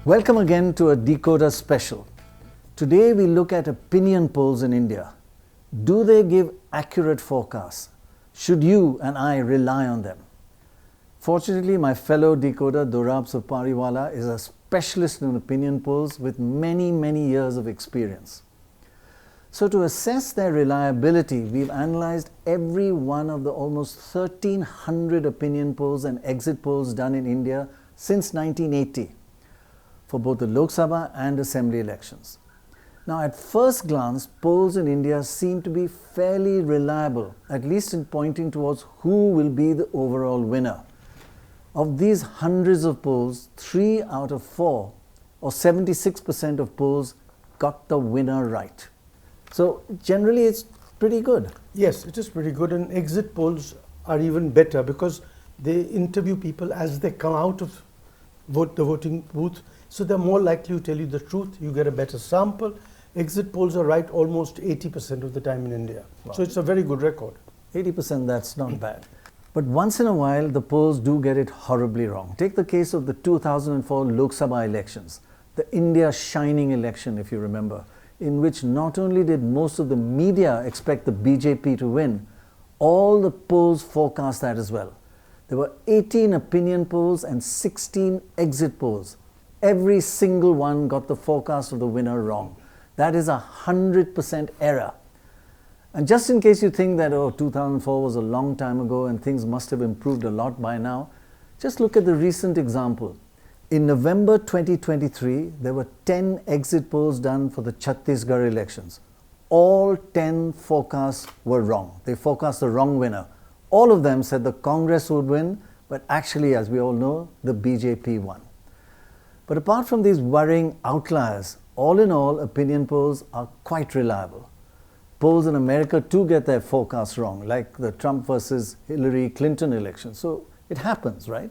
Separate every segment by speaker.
Speaker 1: Welcome again to a deKoder special. Today we look at opinion polls in India. Do they give accurate forecasts? Should you and I rely on them? Fortunately, my fellow deKoder, Dorab Sopariwala, is a specialist in opinion polls with many years of experience. So to assess their reliability, we've analyzed every one of the almost 1,300 opinion polls and exit polls done in India since 1980 for both the Lok Sabha and Assembly elections. Now, at first glance, polls in India seem to be fairly reliable, at least in pointing towards who will be the overall winner. Of these hundreds of polls, 3 out of 4, or 76% of polls, got the winner right. So generally it's pretty good.
Speaker 2: Yes, it is pretty good, and exit polls are even better because they interview people as they come out of the voting booth, so they're more likely to tell you the truth. You get a better sample. Exit polls are right almost 80% of the time in India. Wow. So it's a very good record.
Speaker 1: 80%, that's not bad. But once in a while, the polls do get it horribly wrong. Take the case of the 2004 Lok Sabha elections, the India shining election, if you remember, in which not only did most of the media expect the BJP to win, all the polls forecast that as well. There were 18 opinion polls and 16 exit polls. Every single one got the forecast of the winner wrong. That is 100% error. And just in case you think that, 2004 was a long time ago and things must have improved a lot by now, just look at the recent example. In November 2023, there were 10 exit polls done for the Chhattisgarh elections. All 10 forecasts were wrong. They forecast the wrong winner. All of them said the Congress would win, but actually, as we all know, the BJP won. But apart from these worrying outliers, all in all, opinion polls are quite reliable. Polls in America too get their forecasts wrong, like the Trump versus Hillary Clinton election. So it happens, right?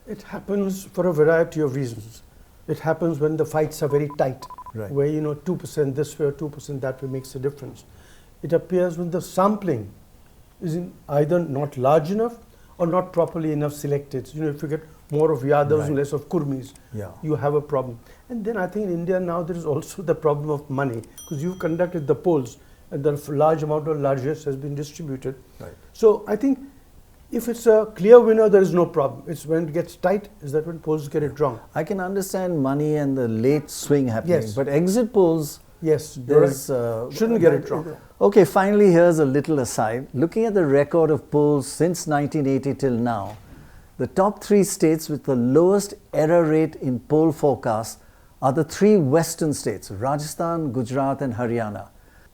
Speaker 2: It happens for a variety of reasons. It happens when the fights are very tight,
Speaker 1: right,
Speaker 2: where 2% this way or 2% that way makes a difference. It appears when the sampling is either not large enough or not properly enough selected. If you get more of Yadavs
Speaker 1: right,
Speaker 2: and less of Kurmis,
Speaker 1: yeah,
Speaker 2: you have a problem. And then I think in India now there is also the problem of money, because you've conducted the polls and the large amount of largesse has been distributed.
Speaker 1: right.
Speaker 2: So I think if it's a clear winner, there is no problem. It's when it gets tight, is that when polls get it wrong.
Speaker 1: I can understand money and the late swing happening,
Speaker 2: yes,
Speaker 1: but exit polls,
Speaker 2: yes, shouldn't get it wrong.
Speaker 1: Okay, finally, here's a little aside. Looking at the record of polls since 1980 till now, the top 3 states with the lowest error rate in poll forecasts are the 3 western states, Rajasthan, Gujarat and Haryana.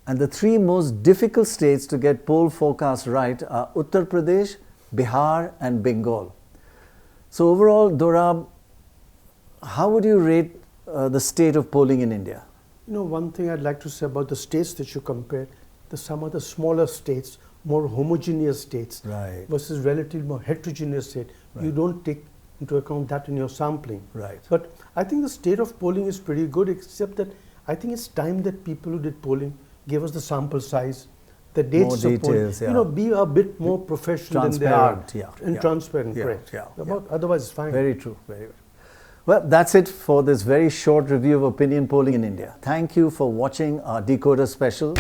Speaker 1: And the 3 most difficult states to get poll forecasts right are Uttar Pradesh, Bihar and Bengal. So overall, Dorab, how would you rate the state of polling in India?
Speaker 2: One thing I'd like to say about the states that you compare, some of the smaller states, more homogeneous states,
Speaker 1: right,
Speaker 2: versus relatively more heterogeneous states. Right. You don't take into account that in your sampling.
Speaker 1: Right.
Speaker 2: But I think the state of polling is pretty good, except that I think it's time that people who did polling gave us the sample size, the dates
Speaker 1: more
Speaker 2: of polling.
Speaker 1: details, yeah.
Speaker 2: Be a bit more professional than they are. And transparent, correct. Otherwise it's fine.
Speaker 1: Very true, very good. Well, that's it for this very short review of opinion polling in India. Thank you for watching our deKoder special.